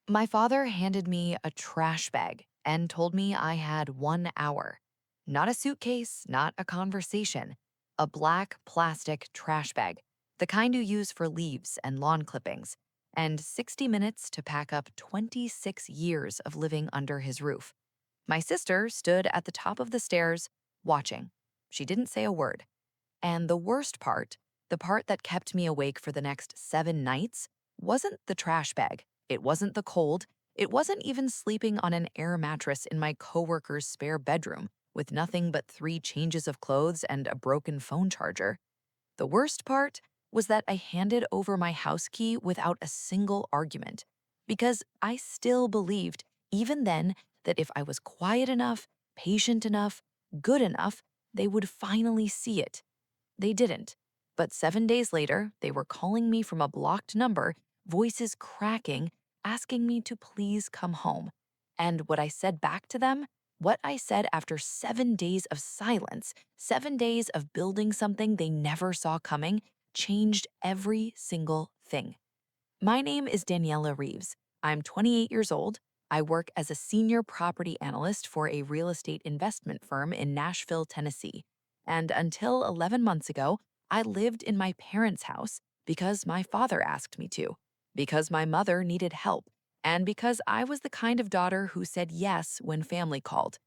My father handed me a trash bag and told me I had 1 hour. Not a suitcase, not a conversation. A black plastic trash bag, the kind you use for leaves and lawn clippings, and 60 minutes to pack up 26 years of living under his roof. My sister stood at the top of the stairs, watching. She didn't say a word. And the worst part, the part that kept me awake for the next 7 nights, wasn't the trash bag. It wasn't the cold. It wasn't even sleeping on an air mattress in my coworker's spare bedroom with nothing but 3 changes of clothes and a broken phone charger. The worst part was that I handed over my house key without a single argument, because I still believed, even then, that if I was quiet enough, patient enough, good enough, they would finally see it. They didn't. But 7 days later, they were calling me from a blocked number, voices cracking, asking me to please come home. And what I said back to them, what I said after 7 days of silence, 7 days of building something they never saw coming, changed every single thing. My name is Daniela Reeves. I'm 28 years old. I work as a senior property analyst for a real estate investment firm in Nashville, Tennessee. And until 11 months ago, I lived in my parents' house because my father asked me to, because my mother needed help, and because I was the kind of daughter who said yes when family called.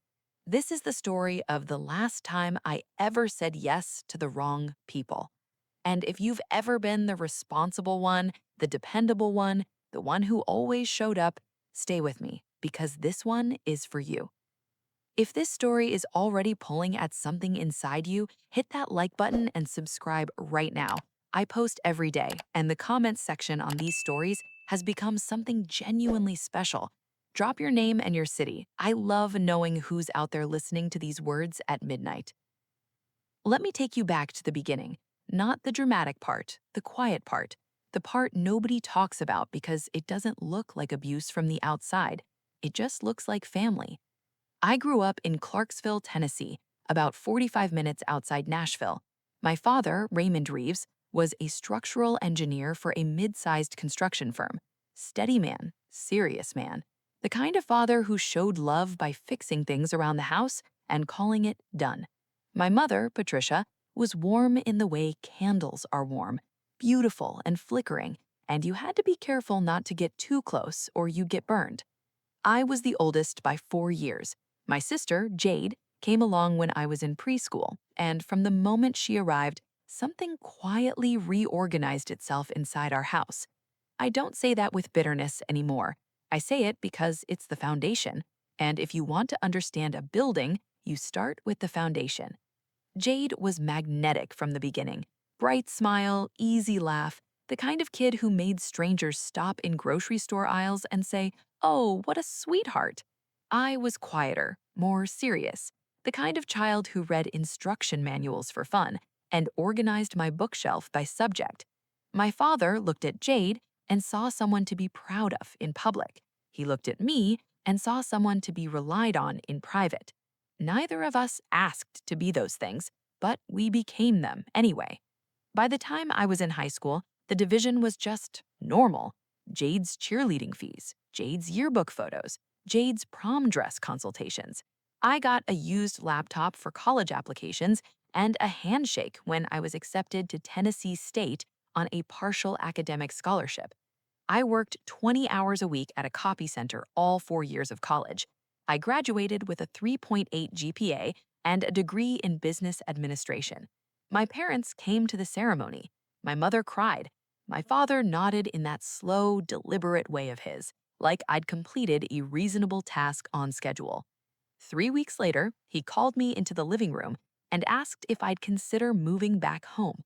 This is the story of the last time I ever said yes to the wrong people. And if you've ever been the responsible one, the dependable one, the one who always showed up, stay with me because this one is for you. If this story is already pulling at something inside you, hit that like button and subscribe right now. I post every day, and the comments section on these stories has become something genuinely special. Drop your name and your city. I love knowing who's out there listening to these words at midnight. Let me take you back to the beginning, not the dramatic part, the quiet part, the part nobody talks about because it doesn't look like abuse from the outside. It just looks like family. I grew up in Clarksville, Tennessee, about 45 minutes outside Nashville. My father, Raymond Reeves, was a structural engineer for a mid-sized construction firm. Steady man, serious man. The kind of father who showed love by fixing things around the house and calling it done. My mother, Patricia, was warm in the way candles are warm, beautiful and flickering, and you had to be careful not to get too close or you'd get burned. I was the oldest by 4 years. My sister, Jade, came along when I was in preschool, and from the moment she arrived, something quietly reorganized itself inside our house. I don't say that with bitterness anymore. I say it because it's the foundation, and if you want to understand a building, you start with the foundation. Jade was magnetic from the beginning. Bright smile, easy laugh, the kind of kid who made strangers stop in grocery store aisles and say, "Oh, what a sweetheart." I was quieter, more serious, the kind of child who read instruction manuals for fun and organized my bookshelf by subject. My father looked at Jade and saw someone to be proud of in public. He looked at me and saw someone to be relied on in private. Neither of us asked to be those things, but we became them anyway. By the time I was in high school, the division was just normal. Jade's cheerleading fees, Jade's yearbook photos, Jade's prom dress consultations. I got a used laptop for college applications and a handshake when I was accepted to Tennessee State on a partial academic scholarship. I worked 20 hours a week at a copy center all 4 years of college. I graduated with a 3.8 GPA and a degree in business administration. My parents came to the ceremony. My mother cried. My father nodded in that slow, deliberate way of his, like I'd completed a reasonable task on schedule. 3 weeks later, he called me into the living room and asked if I'd consider moving back home.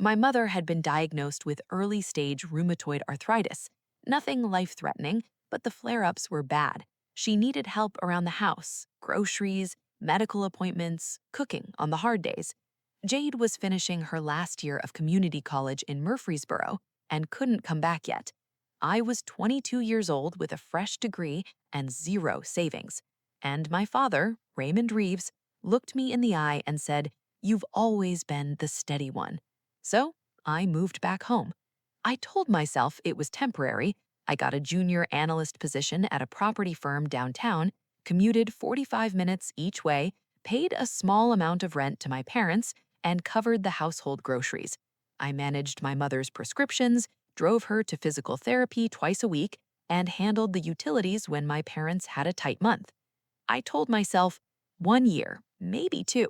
My mother had been diagnosed with early stage rheumatoid arthritis. Nothing life threatening, but the flare ups were bad. She needed help around the house, groceries, medical appointments, cooking on the hard days. Jade was finishing her last year of community college in Murfreesboro and couldn't come back yet. I was 22 years old with a fresh degree and zero savings. And my father, Raymond Reeves, looked me in the eye and said, "You've always been the steady one." So I moved back home. I told myself it was temporary, I got a junior analyst position at a property firm downtown, commuted 45 minutes each way, paid a small amount of rent to my parents, and covered the household groceries. I managed my mother's prescriptions, drove her to physical therapy twice a week, and handled the utilities when my parents had a tight month. I told myself, 1 year, maybe two.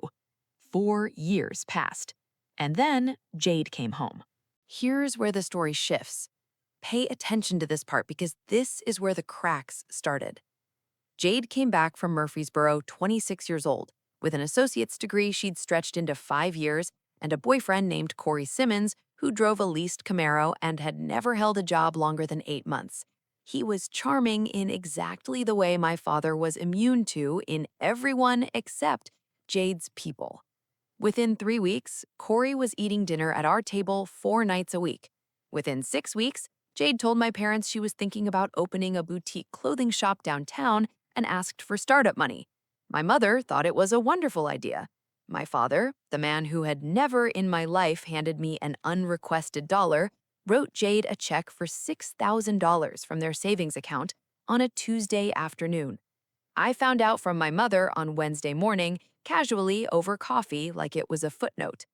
4 years passed. And then Jade came home. Here's where the story shifts. Pay attention to this part because this is where the cracks started. Jade came back from Murfreesboro 26 years old. With an associate's degree she'd stretched into 5 years and a boyfriend named Corey Simmons who drove a leased Camaro and had never held a job longer than 8 months. He was charming in exactly the way my father was immune to in everyone except Jade's people. Within 3 weeks, Corey was eating dinner at our table 4 nights a week. Within 6 weeks, Jade told my parents she was thinking about opening a boutique clothing shop downtown and asked for startup money. My mother thought it was a wonderful idea. My father, the man who had never in my life handed me an unrequested dollar, wrote Jade a check for $6,000 from their savings account on a Tuesday afternoon. I found out from my mother on Wednesday morning, casually over coffee like it was a footnote.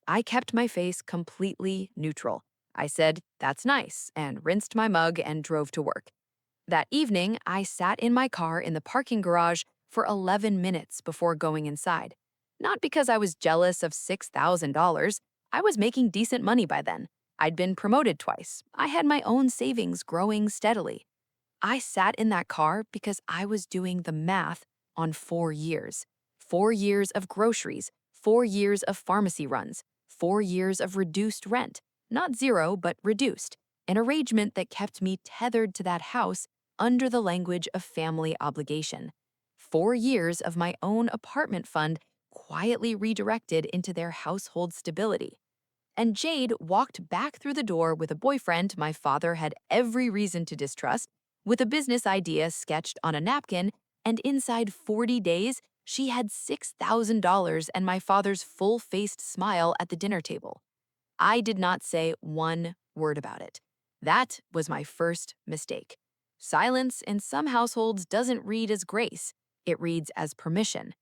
I kept my face completely neutral. I said, "That's nice," and rinsed my mug and drove to work. That evening, I sat in my car in the parking garage for 11 minutes before going inside. Not because I was jealous of $6,000. I was making decent money by then. I'd been promoted twice. I had my own savings growing steadily. I sat in that car because I was doing the math on 4 years. 4 years of groceries, 4 years of pharmacy runs, 4 years of reduced rent, not zero, but reduced, an arrangement that kept me tethered to that house under the language of family obligation. 4 years of my own apartment fund quietly redirected into their household stability. And Jade walked back through the door with a boyfriend my father had every reason to distrust, with a business idea sketched on a napkin, and inside 40 days, she had $6,000 and my father's full-faced smile at the dinner table. I did not say one word about it. That was my first mistake. Silence in some households doesn't read as grace, it reads as permission.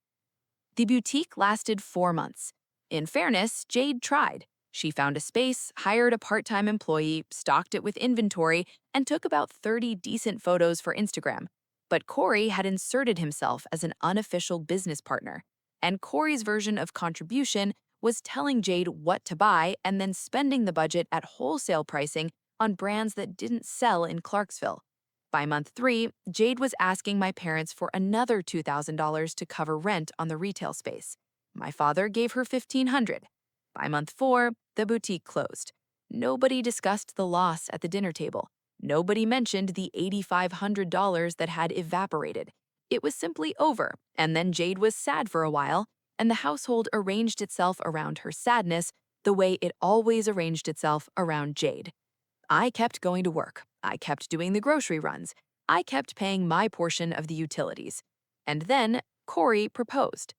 The boutique lasted 4 months. In fairness, Jade tried. She found a space, hired a part-time employee, stocked it with inventory, and took about 30 decent photos for Instagram. But Corey had inserted himself as an unofficial business partner. And Corey's version of contribution was telling Jade what to buy and then spending the budget at wholesale pricing on brands that didn't sell in Clarksville. By month 3, Jade was asking my parents for another $2,000 to cover rent on the retail space. My father gave her $1,500. By month 4, the boutique closed. Nobody discussed the loss at the dinner table. Nobody mentioned the $8,500 that had evaporated. It was simply over, and then Jade was sad for a while, and the household arranged itself around her sadness the way it always arranged itself around Jade. I kept going to work. I kept doing the grocery runs. I kept paying my portion of the utilities. And then Corey proposed.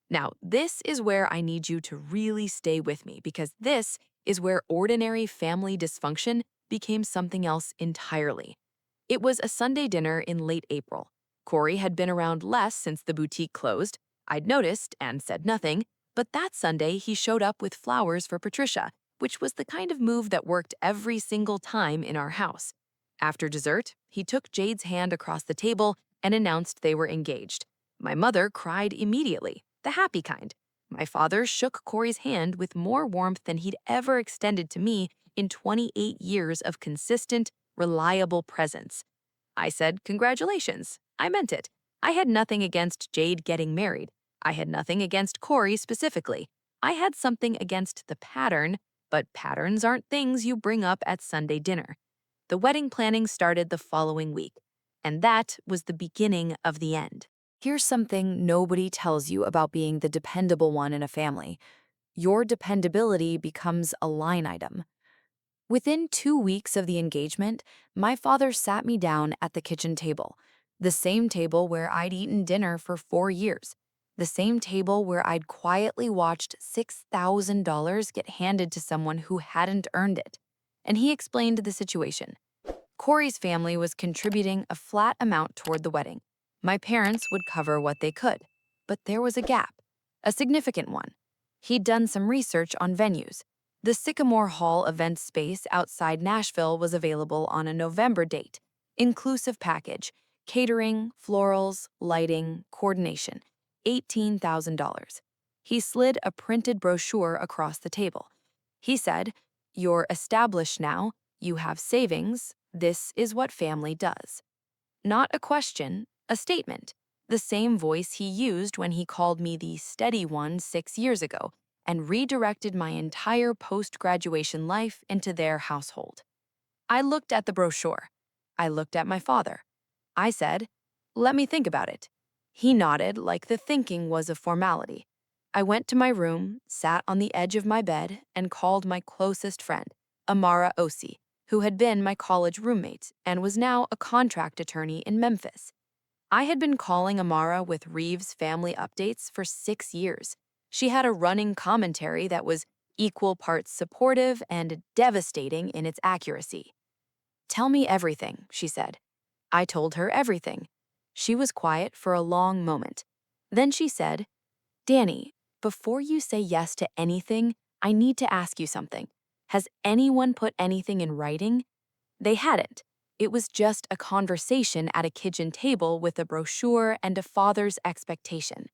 Now, this is where I need you to really stay with me because this is where ordinary family dysfunction became something else entirely. It was a Sunday dinner in late April. Corey had been around less since the boutique closed. I'd noticed and said nothing, but that Sunday he showed up with flowers for Patricia, which was the kind of move that worked every single time in our house. After dessert, he took Jade's hand across the table and announced they were engaged. My mother cried immediately, the happy kind. My father shook Corey's hand with more warmth than he'd ever extended to me in 28 years of consistent, reliable presence. I said, "Congratulations." I meant it. I had nothing against Jade getting married. I had nothing against Corey specifically. I had something against the pattern, but patterns aren't things you bring up at Sunday dinner. The wedding planning started the following week, and that was the beginning of the end. Here's something nobody tells you about being the dependable one in a family. Your dependability becomes a line item. Within 2 weeks of the engagement, my father sat me down at the kitchen table, the same table where I'd eaten dinner for 4 years, the same table where I'd quietly watched $6,000 get handed to someone who hadn't earned it. And he explained the situation. Corey's family was contributing a flat amount toward the wedding. My parents would cover what they could. But there was a gap, a significant one. He'd done some research on venues. The Sycamore Hall event space outside Nashville was available on a November date. Inclusive package, catering, florals, lighting, coordination, $18,000. He slid a printed brochure across the table. He said, "You're established now, you have savings, this is what family does." Not a question, a statement. The same voice he used when he called me the steady one 6 years ago and redirected my entire post-graduation life into their household. I looked at the brochure. I looked at my father. I said, "Let me think about it." He nodded like the thinking was a formality. I went to my room, sat on the edge of my bed, and called my closest friend, Amara Osi, who had been my college roommate and was now a contract attorney in Memphis. I had been calling Amara with Reeves' family updates for 6 years. She had a running commentary that was equal parts supportive and devastating in its accuracy. "Tell me everything," she said. I told her everything. She was quiet for a long moment. Then she said, "Danny, before you say yes to anything, I need to ask you something. Has anyone put anything in writing?" They hadn't. It was just a conversation at a kitchen table with a brochure and a father's expectation.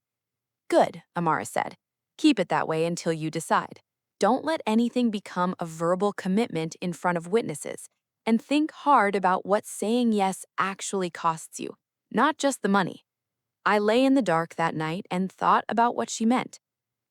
"Good," Amara said. "Keep it that way until you decide. Don't let anything become a verbal commitment in front of witnesses, and think hard about what saying yes actually costs you, not just the money." I lay in the dark that night and thought about what she meant.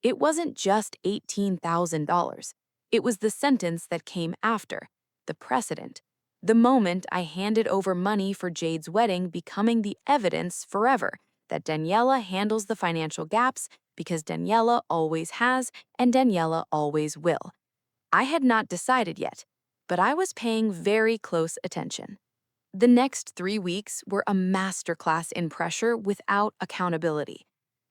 It wasn't just $18,000. It was the sentence that came after, the precedent. The moment I handed over money for Jade's wedding becoming the evidence forever that Daniela handles the financial gaps because Daniela always has and Daniela always will. I had not decided yet, but I was paying very close attention. The next 3 weeks were a masterclass in pressure without accountability.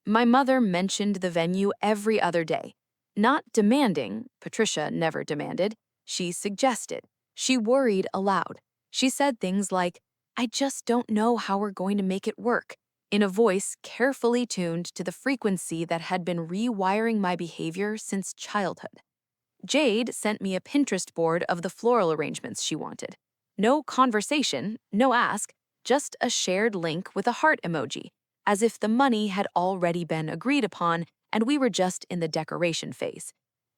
My mother mentioned the venue every other day. Not demanding, Patricia never demanded, she suggested. She worried aloud. She said things like, "I just don't know how we're going to make it work," in a voice carefully tuned to the frequency that had been rewiring my behavior since childhood. Jade sent me a Pinterest board of the floral arrangements she wanted. No conversation, no ask, just a shared link with a heart emoji, as if the money had already been agreed upon and we were just in the decoration phase.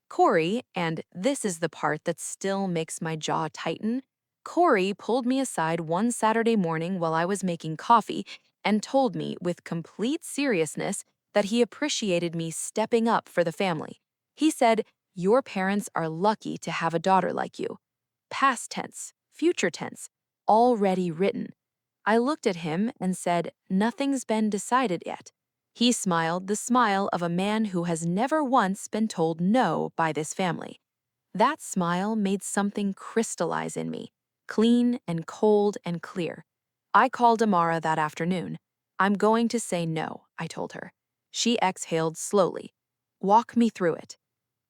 Corey, and this is the part that still makes my jaw tighten, Corey pulled me aside one Saturday morning while I was making coffee and told me with complete seriousness that he appreciated me stepping up for the family. He said, "Your parents are lucky to have a daughter like you." Past tense, future tense, already written. I looked at him and said, "Nothing's been decided yet." He smiled the smile of a man who has never once been told no by this family. That smile made something crystallize in me, clean and cold and clear. I called Amara that afternoon. "I'm going to say no," I told her. She exhaled slowly. "Walk me through it."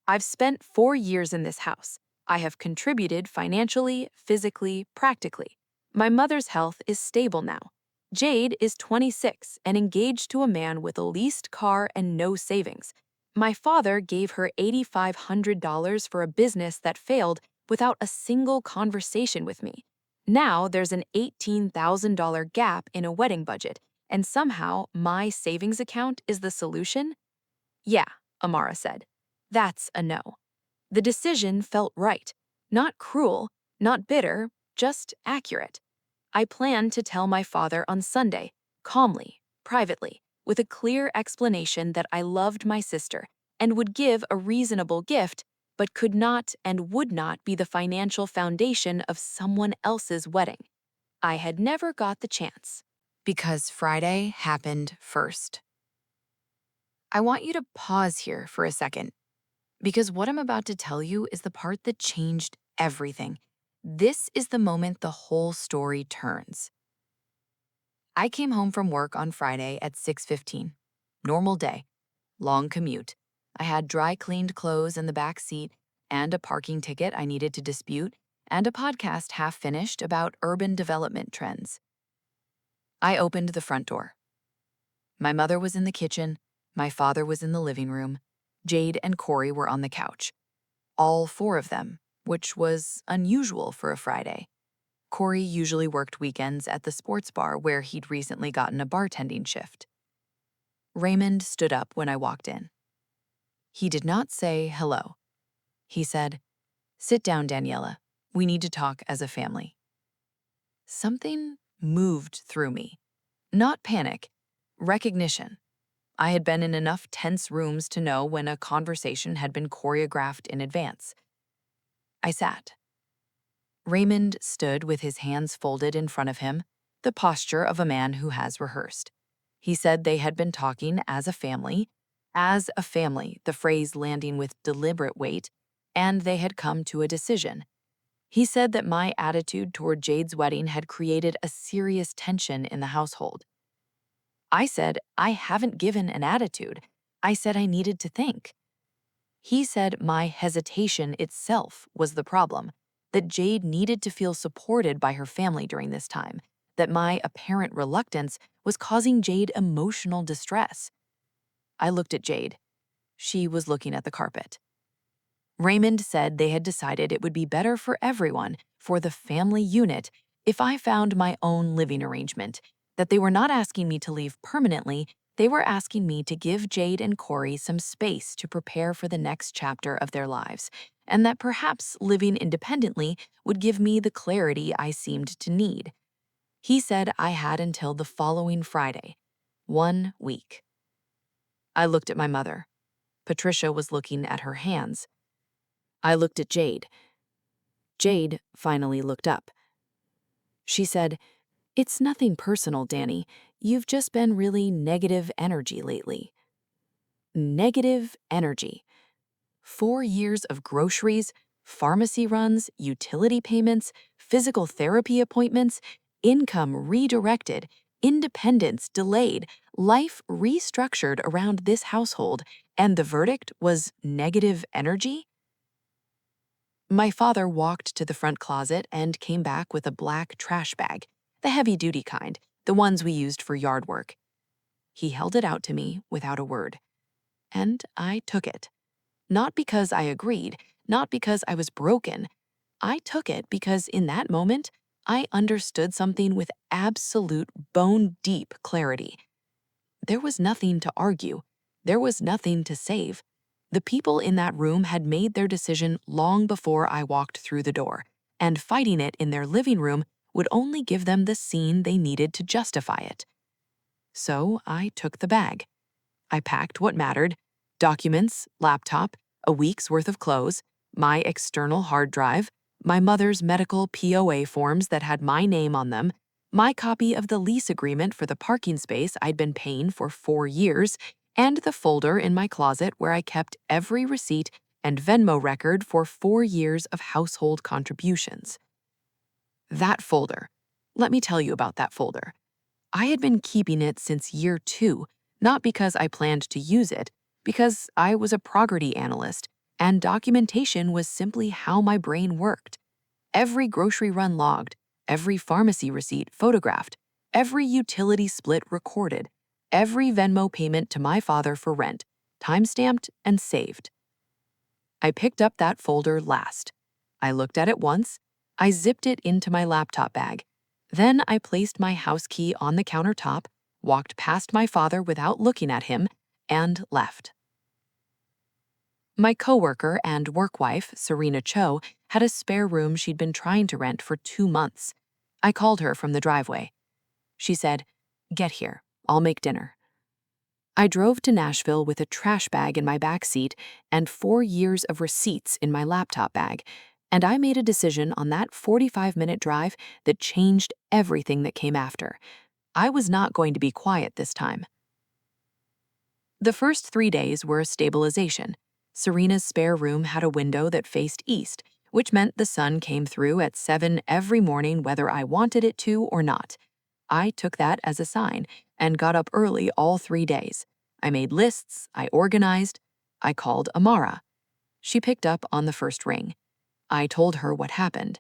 "I've spent 4 years in this house. I have contributed financially, physically, practically. My mother's health is stable now. Jade is 26 and engaged to a man with a leased car and no savings. My father gave her $8,500 for a business that failed without a single conversation with me. Now there's an $18,000 gap in a wedding budget, and somehow my savings account is the solution?" "Yeah," Amara said. "That's a no." The decision felt right. Not cruel, not bitter, just accurate. I planned to tell my father on Sunday, calmly, privately, with a clear explanation that I loved my sister and would give a reasonable gift, but could not and would not be the financial foundation of someone else's wedding. I had never got the chance. Because Friday happened first. I want you to pause here for a second, because what I'm about to tell you is the part that changed everything. This is the moment the whole story turns. I came home from work on Friday at 6:15. Normal day, long commute. I had dry cleaned clothes in the back seat and a parking ticket I needed to dispute, and a podcast half finished about urban development trends. I opened the front door. My mother was in the kitchen, my father was in the living room, Jade and Corey were on the couch. All four of them, which was unusual for a Friday. Corey usually worked weekends at the sports bar where he'd recently gotten a bartending shift. Raymond stood up when I walked in. He did not say hello. He said, "Sit down, Daniela. We need to talk as a family." Something moved through me. Not panic, recognition. I had been in enough tense rooms to know when a conversation had been choreographed in advance. I sat. Raymond stood with his hands folded in front of him, the posture of a man who has rehearsed. He said they had been talking as a family, the phrase landing with deliberate weight, and they had come to a decision. He said that my attitude toward Jade's wedding had created a serious tension in the household. I said I haven't given an attitude. I said I needed to think. He said my hesitation itself was the problem, that Jade needed to feel supported by her family during this time, that my apparent reluctance was causing Jade emotional distress. I looked at Jade. She was looking at the carpet. Raymond said they had decided it would be better for everyone, for the family unit, if I found my own living arrangement, that they were not asking me to leave permanently, they were asking me to give Jade and Corey some space to prepare for the next chapter of their lives, and that perhaps living independently would give me the clarity I seemed to need. He said I had until the following Friday, 1 week. I looked at my mother. Patricia was looking at her hands. I looked at Jade. Jade finally looked up. She said, "It's nothing personal, Danny. You've just been really negative energy lately." Negative energy. 4 years of groceries, pharmacy runs, utility payments, physical therapy appointments, income redirected, independence delayed, life restructured around this household, and the verdict was negative energy? My father walked to the front closet and came back with a black trash bag, the heavy-duty kind, the ones we used for yard work. He held it out to me without a word. And I took it. Not because I agreed, not because I was broken. I took it because in that moment, I understood something with absolute bone-deep clarity. There was nothing to argue. There was nothing to save. The people in that room had made their decision long before I walked through the door, and fighting it in their living room would only give them the scene they needed to justify it. So I took the bag. I packed what mattered: documents, laptop, a week's worth of clothes, my external hard drive, my mother's medical POA forms that had my name on them, my copy of the lease agreement for the parking space I'd been paying for 4 years, and the folder in my closet where I kept every receipt and Venmo record for 4 years of household contributions. That folder. Let me tell you about that folder. I had been keeping it since year 2, not because I planned to use it, because I was a property analyst, and documentation was simply how my brain worked. Every grocery run logged, every pharmacy receipt photographed, every utility split recorded, every Venmo payment to my father for rent, time-stamped and saved. I picked up that folder last. I looked at it once, I zipped it into my laptop bag. Then I placed my house key on the countertop, walked past my father without looking at him, and left. My coworker and work wife, Serena Cho, had a spare room she'd been trying to rent for 2 months. I called her from the driveway. She said, "Get here, I'll make dinner." I drove to Nashville with a trash bag in my back seat and 4 years of receipts in my laptop bag, and I made a decision on that 45-minute drive that changed everything that came after. I was not going to be quiet this time. The first 3 days were a stabilization. Serena's spare room had a window that faced east, which meant the sun came through at 7 every morning whether I wanted it to or not. I took that as a sign and got up early all 3 days. I made lists, I organized. I called Amara. She picked up on the first ring. I told her what happened.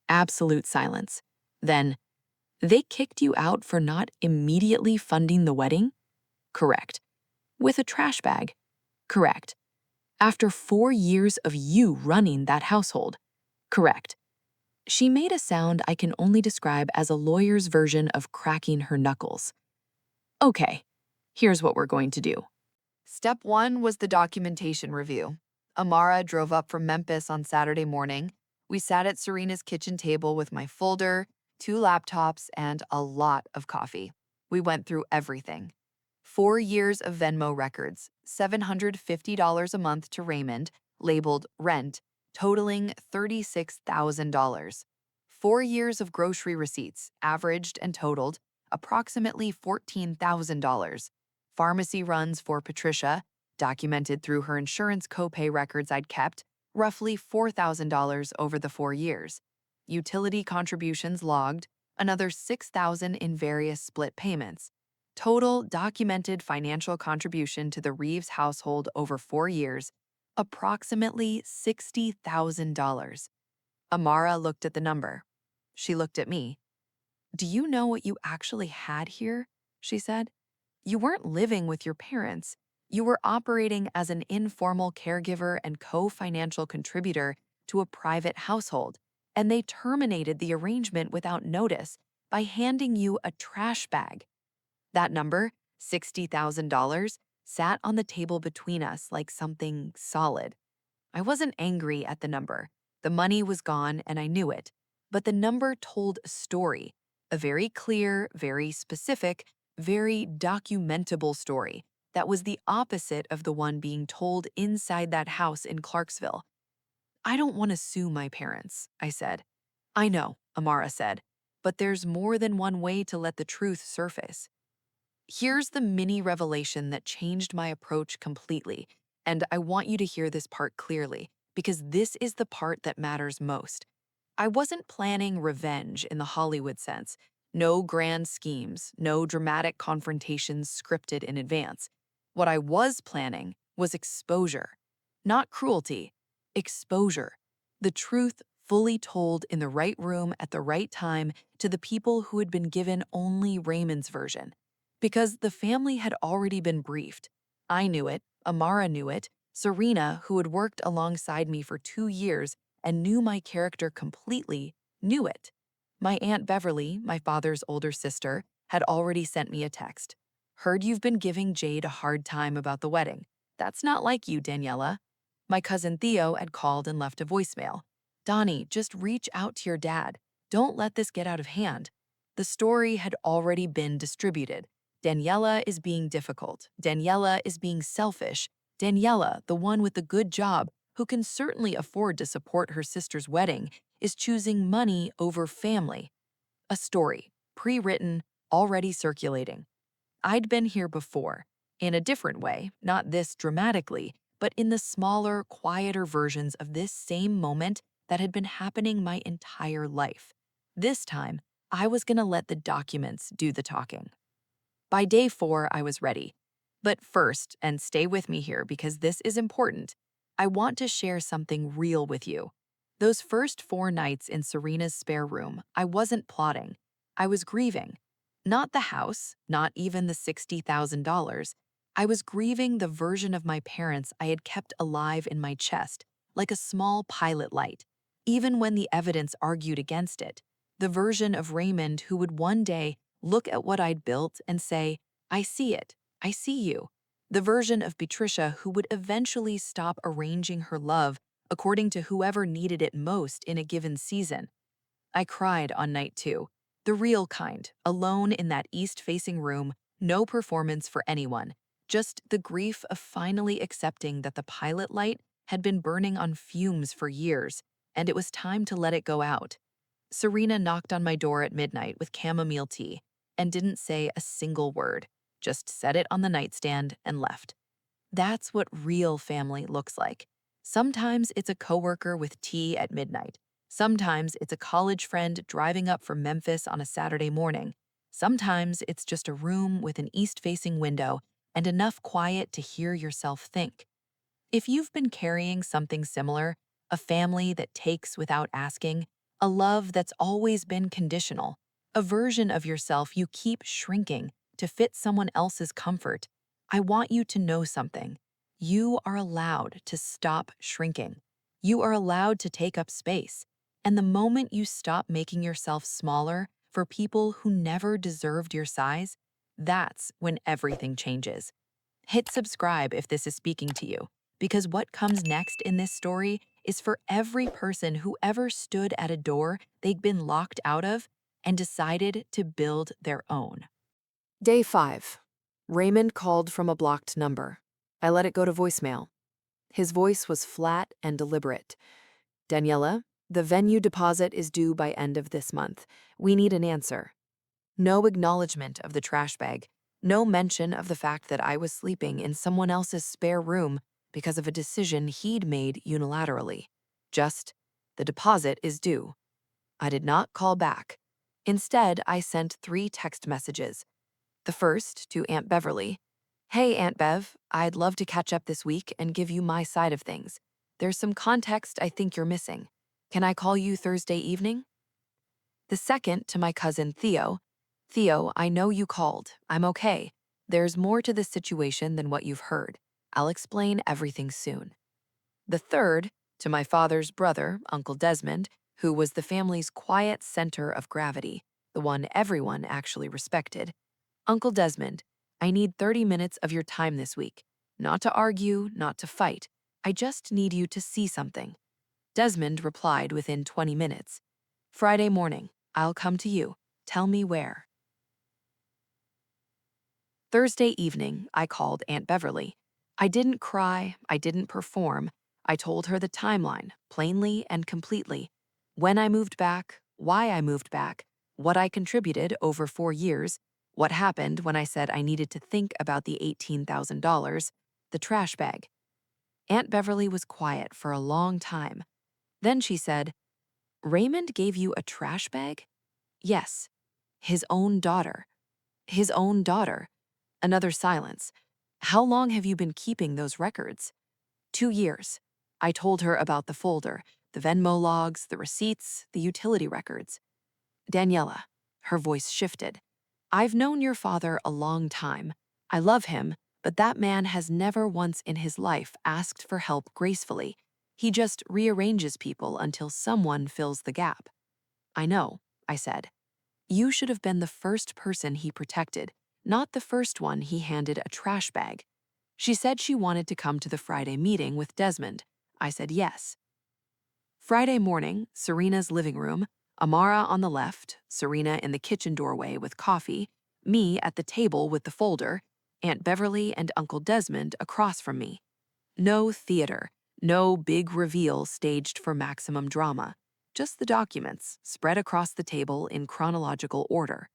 Absolute silence. Then, they kicked you out for not immediately funding the wedding? Correct. With a trash bag? Correct. After 4 years of you running that household? Correct. She made a sound I can only describe as a lawyer's version of cracking her knuckles. Okay, here's what we're going to do. Step 1 was the documentation review. Amara drove up from Memphis on Saturday morning. We sat at Serena's kitchen table with my folder, 2 laptops, and a lot of coffee. We went through everything. 4 years of Venmo records, $750 a month to Raymond, labeled rent, totaling $36,000. 4 years of grocery receipts, averaged and totaled approximately $14,000. Pharmacy runs for Patricia, documented through her insurance copay records I'd kept, roughly $4,000 over the 4 years. Utility contributions logged, another $6,000 in various split payments. Total documented financial contribution to the Reeves household over 4 years, approximately $60,000. Amara looked at the number. She looked at me. Do you know what you actually had here? She said. You weren't living with your parents. You were operating as an informal caregiver and co-financial contributor to a private household, and they terminated the arrangement without notice by handing you a trash bag. That number, $60,000, sat on the table between us like something solid. I wasn't angry at the number. The money was gone and I knew it. But the number told a story, a very clear, very specific, very documentable story that was the opposite of the one being told inside that house in Clarksville. I don't want to sue my parents, I said. I know, Amara said, but there's more than one way to let the truth surface. Here's the mini revelation that changed my approach completely, and I want you to hear this part clearly, because this is the part that matters most. I wasn't planning revenge in the Hollywood sense. No grand schemes, no dramatic confrontations scripted in advance. What I was planning was exposure. Not cruelty, exposure. The truth fully told in the right room at the right time to the people who had been given only Raymond's version. Because the family had already been briefed. I knew it, Amara knew it, Serena, who had worked alongside me for 2 years and knew my character completely, knew it. My Aunt Beverly, my father's older sister, had already sent me a text. Heard you've been giving Jade a hard time about the wedding. That's not like you, Daniela. My cousin Theo had called and left a voicemail. Donnie, just reach out to your dad. Don't let this get out of hand. The story had already been distributed. Daniela is being difficult. Daniela is being selfish. Daniela, the one with the good job, who can certainly afford to support her sister's wedding, is choosing money over family. A story, pre-written, already circulating. I'd been here before, in a different way, not this dramatically, but in the smaller, quieter versions of this same moment that had been happening my entire life. This time, I was going to let the documents do the talking. By day 4, I was ready. But first, and stay with me here because this is important, I want to share something real with you. Those first 4 nights in Serena's spare room, I wasn't plotting. I was grieving. Not the house, not even the $60,000. I was grieving the version of my parents I had kept alive in my chest, like a small pilot light, even when the evidence argued against it. The version of Raymond who would one day look at what I'd built and say, I see it, I see you. The version of Patricia who would eventually stop arranging her love according to whoever needed it most in a given season. I cried on night 2, the real kind, alone in that east-facing room, no performance for anyone, just the grief of finally accepting that the pilot light had been burning on fumes for years, and it was time to let it go out. Serena knocked on my door at midnight with chamomile tea and didn't say a single word, just set it on the nightstand and left. That's what real family looks like. Sometimes it's a coworker with tea at midnight. Sometimes it's a college friend driving up from Memphis on a Saturday morning. Sometimes it's just a room with an east-facing window and enough quiet to hear yourself think. If you've been carrying something similar, a family that takes without asking, a love that's always been conditional, a version of yourself you keep shrinking to fit someone else's comfort. I want you to know something. You are allowed to stop shrinking. You are allowed to take up space. And the moment you stop making yourself smaller for people who never deserved your size, that's when everything changes. Hit subscribe if this is speaking to you, because what comes next in this story is for every person who ever stood at a door they'd been locked out of and decided to build their own. Day 5. Raymond called from a blocked number. I let it go to voicemail. His voice was flat and deliberate. Daniela, the venue deposit is due by end of this month. We need an answer. No acknowledgement of the trash bag. No mention of the fact that I was sleeping in someone else's spare room because of a decision he'd made unilaterally. Just, the deposit is due. I did not call back. Instead, I sent 3 text messages. The first to Aunt Beverly. Hey, Aunt Bev, I'd love to catch up this week and give you my side of things. There's some context I think you're missing. Can I call you Thursday evening? The second to my cousin Theo. Theo, I know you called. I'm okay. There's more to this situation than what you've heard. I'll explain everything soon. The third to my father's brother, Uncle Desmond, who was the family's quiet center of gravity, the one everyone actually respected. Uncle Desmond, I need 30 minutes of your time this week. Not to argue, not to fight. I just need you to see something. Desmond replied within 20 minutes. Friday morning, I'll come to you. Tell me where. Thursday evening, I called Aunt Beverly. I didn't cry, I didn't perform. I told her the timeline, plainly and completely. When I moved back, why I moved back, what I contributed over 4 years, what happened when I said I needed to think about the $18,000, the trash bag. Aunt Beverly was quiet for a long time. Then she said, Raymond gave you a trash bag? Yes. His own daughter. His own daughter. Another silence. How long have you been keeping those records? 2 years. I told her about the folder, the Venmo logs, the receipts, the utility records. Daniela, her voice shifted. I've known your father a long time. I love him, but that man has never once in his life asked for help gracefully. He just rearranges people until someone fills the gap. I know, I said. You should have been the first person he protected, not the first one he handed a trash bag. She said she wanted to come to the Friday meeting with Desmond. I said yes. Friday morning, Serena's living room, Amara on the left, Serena in the kitchen doorway with coffee, me at the table with the folder, Aunt Beverly and Uncle Desmond across from me. No theater, no big reveal staged for maximum drama, just the documents spread across the table in chronological order.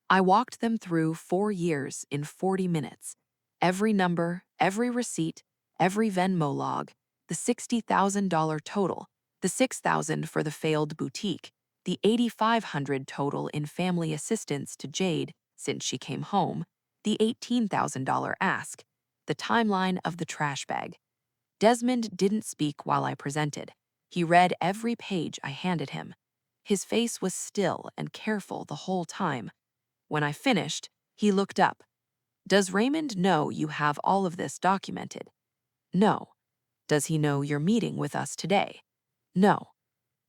I walked them through 4 years in 40 minutes. Every number, every receipt, every Venmo log, the $60,000 total, the $6,000 for the failed boutique, the $8,500 total in family assistance to Jade since she came home, the $18,000 ask, the timeline of the trash bag. Desmond didn't speak while I presented. He read every page I handed him. His face was still and careful the whole time. When I finished, he looked up. Does Raymond know you have all of this documented? No. Does he know you're meeting with us today? No.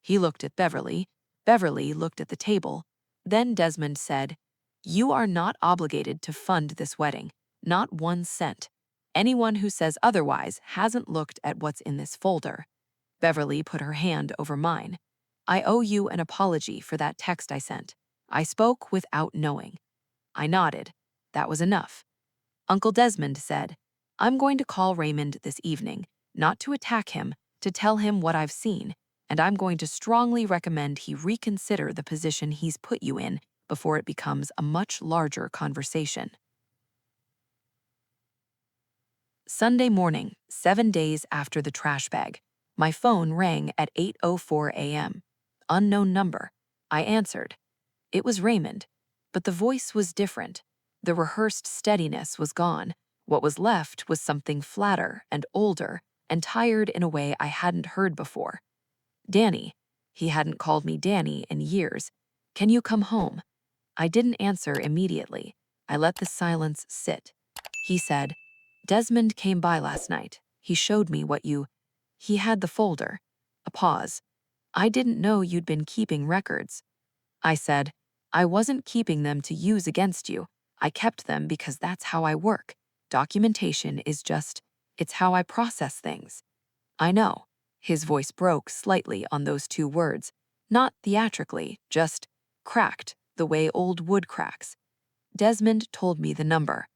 He looked at Beverly. Beverly looked at the table. Then Desmond said, You are not obligated to fund this wedding, not 1 cent. Anyone who says otherwise hasn't looked at what's in this folder. Beverly put her hand over mine. I owe you an apology for that text I sent. I spoke without knowing. I nodded. That was enough. Uncle Desmond said, I'm going to call Raymond this evening, not to attack him, to tell him what I've seen, and I'm going to strongly recommend he reconsider the position he's put you in before it becomes a much larger conversation. Sunday morning, 7 days after the trash bag, my phone rang at 8:04 a.m. Unknown number. I answered. It was Raymond, but the voice was different. The rehearsed steadiness was gone. What was left was something flatter and older and tired in a way I hadn't heard before. Danny, He hadn't called me Danny in years. Can you come home? I didn't answer immediately. I let the silence sit. He said, Desmond came by last night. He showed me what you. He had the folder. A pause. I didn't know you'd been keeping records. I said, I wasn't keeping them to use against you. I kept them because that's how I work. Documentation is just, it's how I process things. I know. His voice broke slightly on those two words, not theatrically, just cracked the way old wood cracks. Desmond told me the number.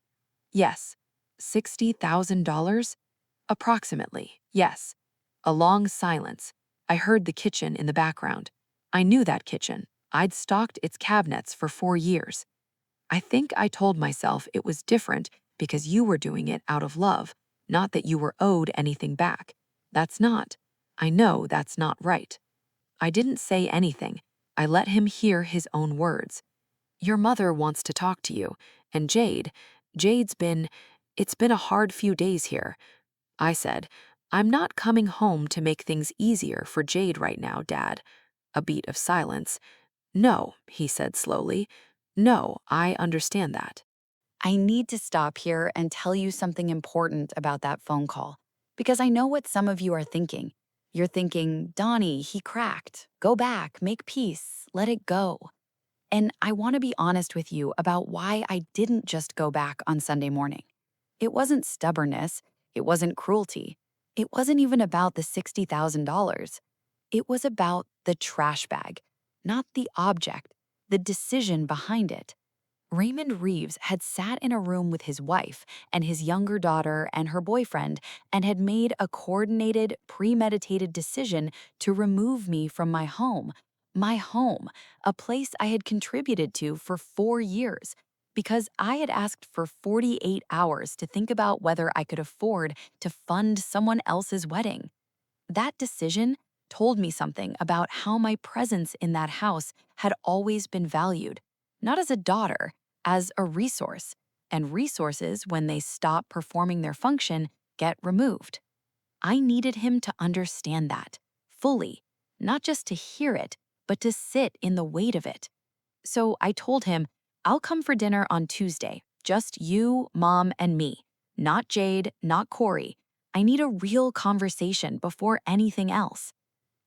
Yes. $60,000? Approximately, yes. A long silence. I heard the kitchen in the background. I knew that kitchen. I'd stocked its cabinets for 4 years. I think I told myself it was different because you were doing it out of love, not that you were owed anything back. That's not. I know that's not right. I didn't say anything. I let him hear his own words. Your mother wants to talk to you, and Jade's been, it's been a hard few days here. I said, I'm not coming home to make things easier for Jade right now, Dad. A beat of silence. No, he said slowly. No, I understand that. I need to stop here and tell you something important about that phone call, because I know what some of you are thinking. You're thinking, Donnie, he cracked. Go back, make peace, let it go. And I want to be honest with you about why I didn't just go back on Sunday morning. It wasn't stubbornness. It wasn't cruelty. It wasn't even about the $60,000. It was about the trash bag, not the object, the decision behind it. Raymond Reeves had sat in a room with his wife and his younger daughter and her boyfriend and had made a coordinated, premeditated decision to remove me from my home, a place I had contributed to for 4 years, because I had asked for 48 hours to think about whether I could afford to fund someone else's wedding. That decision told me something about how my presence in that house had always been valued, not as a daughter, as a resource. And resources, when they stop performing their function, get removed. I needed him to understand that, fully, not just to hear it, but to sit in the weight of it. So I told him, I'll come for dinner on Tuesday, just you, Mom, and me. Not Jade, not Corey. I need a real conversation before anything else.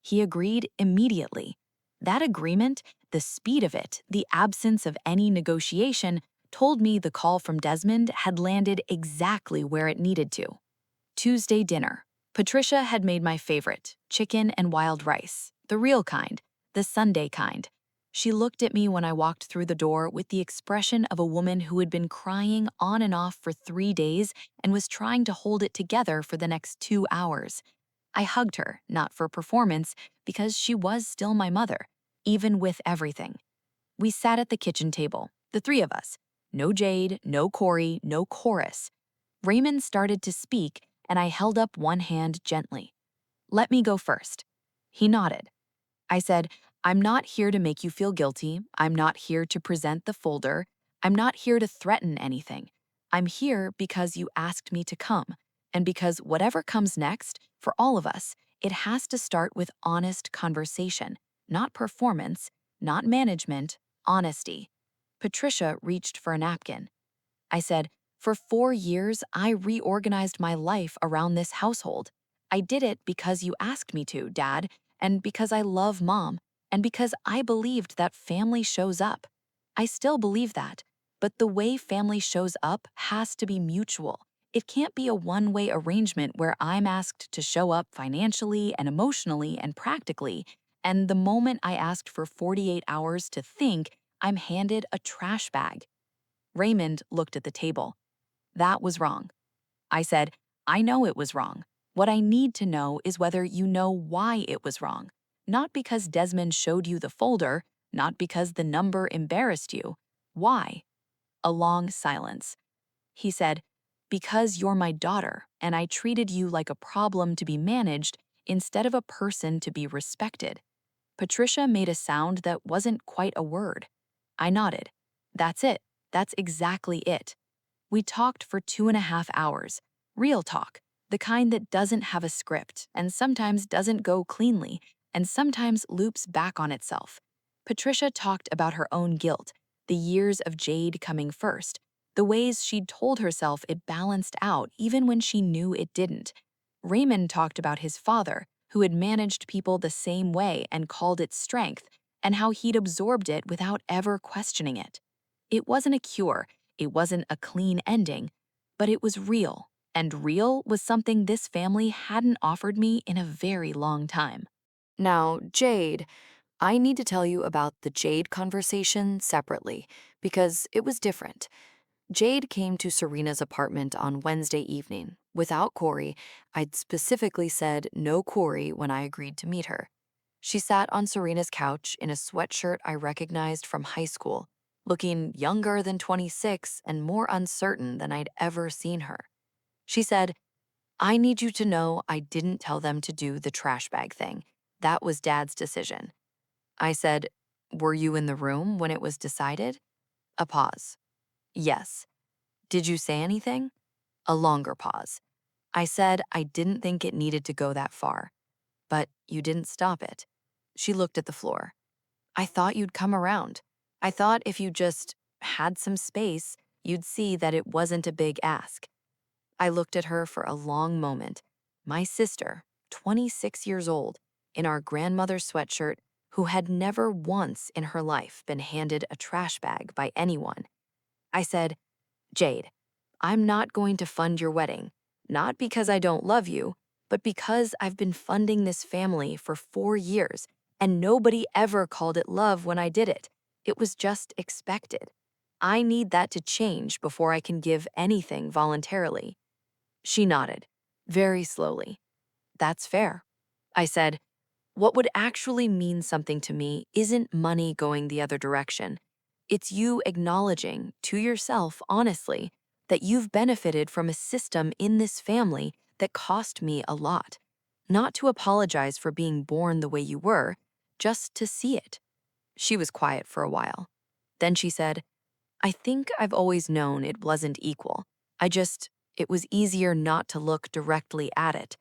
He agreed immediately. That agreement, the speed of it, the absence of any negotiation, told me the call from Desmond had landed exactly where it needed to. Tuesday dinner. Patricia had made my favorite, chicken and wild rice, the real kind, the Sunday kind. She looked at me when I walked through the door with the expression of a woman who had been crying on and off for 3 days and was trying to hold it together for the next 2 hours. I hugged her, not for performance, because she was still my mother, even with everything. We sat at the kitchen table, the three of us. No Jade, no Corey, no chorus. Raymond started to speak, and I held up one hand gently. Let me go first. He nodded. I said, I'm not here to make you feel guilty. I'm not here to present the folder. I'm not here to threaten anything. I'm here because you asked me to come, and because whatever comes next, for all of us, it has to start with honest conversation, not performance, not management, honesty. Patricia reached for a napkin. I said, for 4 years, I reorganized my life around this household. I did it because you asked me to, Dad, and because I love Mom, and because I believed that family shows up. I still believe that, but the way family shows up has to be mutual. It can't be a one-way arrangement where I'm asked to show up financially and emotionally and practically, and the moment I asked for 48 hours to think, I'm handed a trash bag. Raymond looked at the table. That was wrong. I said, I know it was wrong. What I need to know is whether you know why it was wrong. Not because Desmond showed you the folder, not because the number embarrassed you. Why? A long silence. He said, because you're my daughter, and I treated you like a problem to be managed instead of a person to be respected. Patricia made a sound that wasn't quite a word. I nodded. That's it. That's exactly it. We talked for 2.5 hours. Real talk, the kind that doesn't have a script and sometimes doesn't go cleanly, and sometimes loops back on itself. Patricia talked about her own guilt, the years of Jade coming first, the ways she'd told herself it balanced out even when she knew it didn't. Raymond talked about his father, who had managed people the same way and called it strength, and how he'd absorbed it without ever questioning it. It wasn't a cure, it wasn't a clean ending, but it was real, and real was something this family hadn't offered me in a very long time. Now, Jade, I need to tell you about the Jade conversation separately, because it was different. Jade came to Serena's apartment on Wednesday evening. Without Corey, I'd specifically said no Corey when I agreed to meet her. She sat on Serena's couch in a sweatshirt I recognized from high school, looking younger than 26 and more uncertain than I'd ever seen her. She said, I need you to know I didn't tell them to do the trash bag thing. That was Dad's decision. I said, were you in the room when it was decided? A pause. Yes. Did you say anything? A longer pause. I said I didn't think it needed to go that far, but you didn't stop it. She looked at the floor. I thought you'd come around. I thought if you just had some space, you'd see that it wasn't a big ask. I looked at her for a long moment. My sister, 26 years old, in our grandmother's sweatshirt, who had never once in her life been handed a trash bag by anyone. I said, Jade, I'm not going to fund your wedding, not because I don't love you, but because I've been funding this family for 4 years, and nobody ever called it love when I did it. It was just expected. I need that to change before I can give anything voluntarily. She nodded, very slowly. That's fair. I said, what would actually mean something to me isn't money going the other direction. It's you acknowledging to yourself, honestly, that you've benefited from a system in this family that cost me a lot. Not to apologize for being born the way you were, just to see it. She was quiet for a while. Then she said, I think I've always known it wasn't equal. It was easier not to look directly at it.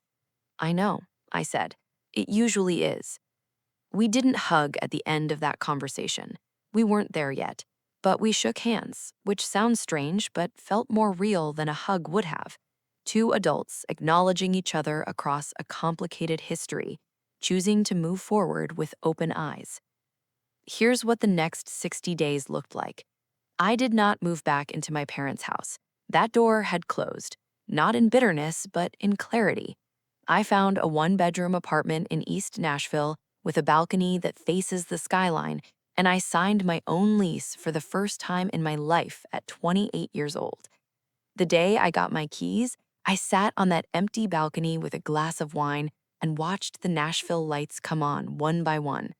I know, I said. It usually is. We didn't hug at the end of that conversation. We weren't there yet. But we shook hands, which sounds strange but felt more real than a hug would have. Two adults acknowledging each other across a complicated history, choosing to move forward with open eyes. Here's what the next 60 days looked like. I did not move back into my parents' house. That door had closed, not in bitterness, but in clarity. I found a one-bedroom apartment in East Nashville with a balcony that faces the skyline, and I signed my own lease for the first time in my life at 28 years old. The day I got my keys, I sat on that empty balcony with a glass of wine and watched the Nashville lights come on one by one.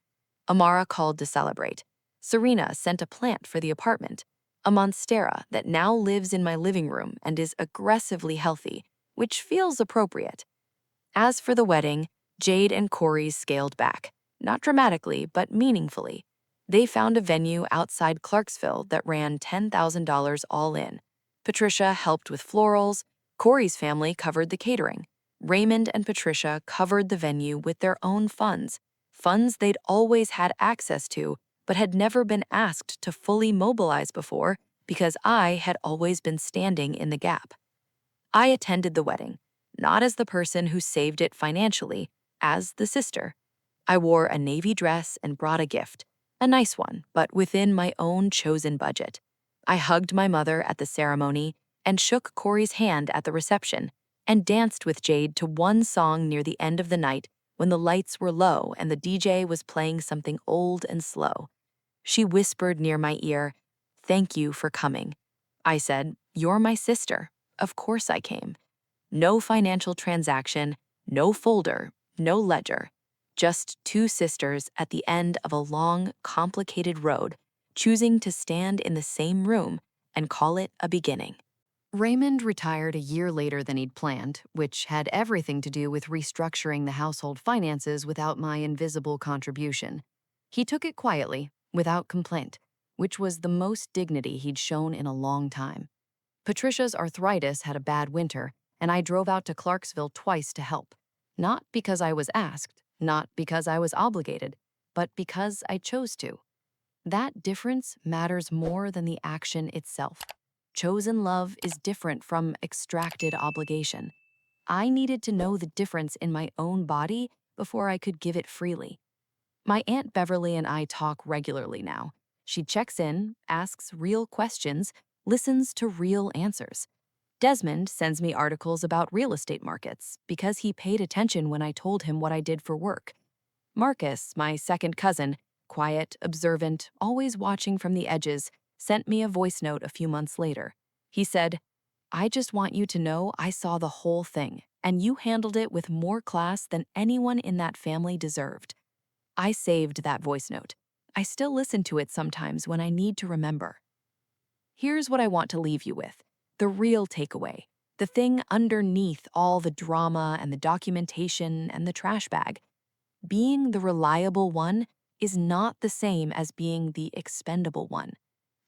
Amara called to celebrate. Serena sent a plant for the apartment, a monstera that now lives in my living room and is aggressively healthy, which feels appropriate. As for the wedding, Jade and Corey scaled back, not dramatically, but meaningfully. They found a venue outside Clarksville that ran $10,000 all in. Patricia helped with florals, Corey's family covered the catering. Raymond and Patricia covered the venue with their own funds, funds they'd always had access to, but had never been asked to fully mobilize before because I had always been standing in the gap. I attended the wedding, not as the person who saved it financially, as the sister. I wore a navy dress and brought a gift, a nice one, but within my own chosen budget. I hugged my mother at the ceremony and shook Corey's hand at the reception and danced with Jade to one song near the end of the night when the lights were low and the DJ was playing something old and slow. She whispered near my ear, "Thank you for coming." I said, "You're my sister. Of course I came." No financial transaction, no folder, no ledger. Just two sisters at the end of a long, complicated road, choosing to stand in the same room and call it a beginning. Raymond retired a year later than he'd planned, which had everything to do with restructuring the household finances without my invisible contribution. He took it quietly, without complaint, which was the most dignity he'd shown in a long time. Patricia's arthritis had a bad winter, and I drove out to Clarksville twice to help. Not because I was asked, not because I was obligated, but because I chose to. That difference matters more than the action itself. Chosen love is different from extracted obligation. I needed to know the difference in my own body before I could give it freely. My Aunt Beverly and I talk regularly now. She checks in, asks real questions, listens to real answers. Desmond sends me articles about real estate markets because he paid attention when I told him what I did for work. Marcus, my second cousin, quiet, observant, always watching from the edges, sent me a voice note a few months later. He said, "I just want you to know I saw the whole thing, and you handled it with more class than anyone in that family deserved." I saved that voice note. I still listen to it sometimes when I need to remember. Here's what I want to leave you with: the real takeaway, the thing underneath all the drama and the documentation and the trash bag. Being the reliable one is not the same as being the expendable one.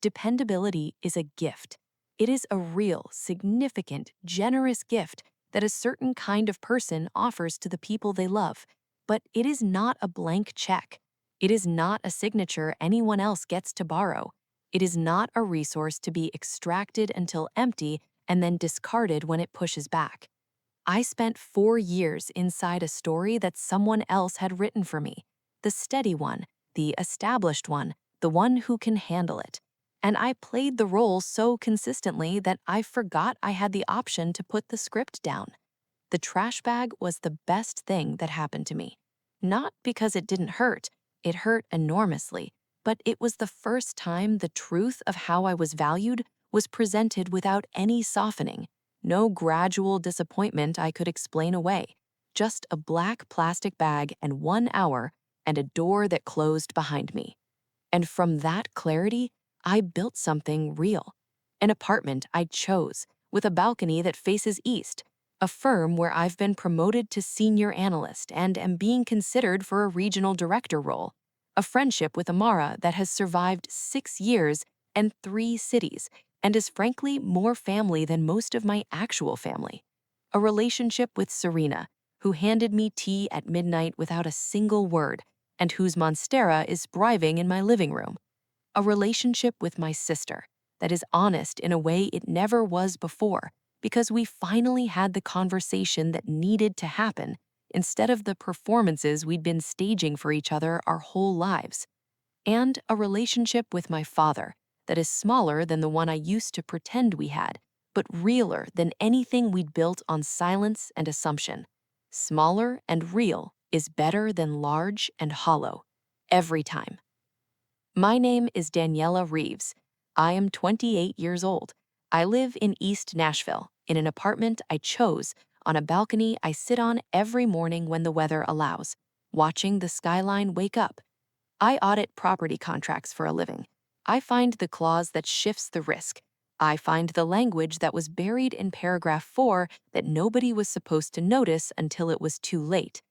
Dependability is a gift. It is a real, significant, generous gift that a certain kind of person offers to the people they love. But it is not a blank check. It is not a signature anyone else gets to borrow. It is not a resource to be extracted until empty and then discarded when it pushes back. I spent 4 years inside a story that someone else had written for me. The steady one, the established one, the one who can handle it. And I played the role so consistently that I forgot I had the option to put the script down. The trash bag was the best thing that happened to me. Not because it didn't hurt, it hurt enormously, but it was the first time the truth of how I was valued was presented without any softening. No gradual disappointment I could explain away. Just a black plastic bag and 1 hour and a door that closed behind me. And from that clarity, I built something real. An apartment I chose, with a balcony that faces east. A firm where I've been promoted to senior analyst and am being considered for a regional director role. A friendship with Amara that has survived 6 years and 3 cities, and is frankly more family than most of my actual family. A relationship with Serena, who handed me tea at midnight without a single word, and whose monstera is thriving in my living room. A relationship with my sister that is honest in a way it never was before, because we finally had the conversation that needed to happen instead of the performances we'd been staging for each other our whole lives. And a relationship with my father that is smaller than the one I used to pretend we had, but realer than anything we'd built on silence and assumption. Smaller and real is better than large and hollow, every time. My name is Daniela Reeves. I am 28 years old. I live in East Nashville, in an apartment I chose, on a balcony I sit on every morning when the weather allows, watching the skyline wake up. I audit property contracts for a living. I find the clause that shifts the risk. I find the language that was buried in paragraph 4 that nobody was supposed to notice until it was too late.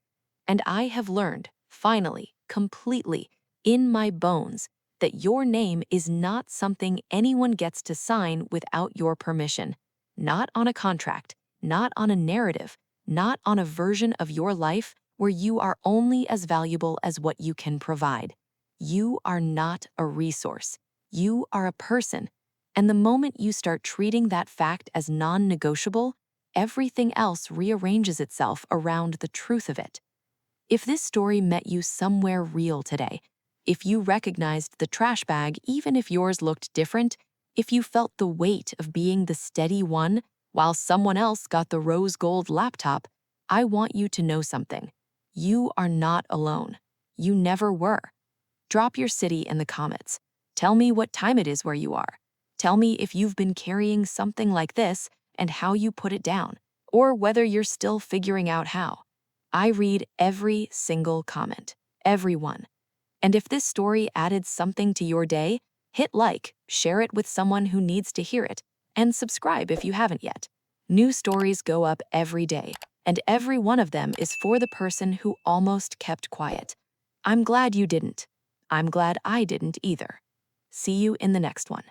And I have learned, finally, completely, in my bones, that your name is not something anyone gets to sign without your permission. Not on a contract, not on a narrative, not on a version of your life where you are only as valuable as what you can provide. You are not a resource. You are a person. And the moment you start treating that fact as non-negotiable, everything else rearranges itself around the truth of it. If this story met you somewhere real today, if you recognized the trash bag even if yours looked different, if you felt the weight of being the steady one while someone else got the rose gold laptop, I want you to know something. You are not alone. You never were. Drop your city in the comments. Tell me what time it is where you are. Tell me if you've been carrying something like this and how you put it down, or whether you're still figuring out how. I read every single comment, every one. And if this story added something to your day, hit like, share it with someone who needs to hear it, and subscribe if you haven't yet. New stories go up every day, and every one of them is for the person who almost kept quiet. I'm glad you didn't. I'm glad I didn't either. See you in the next one.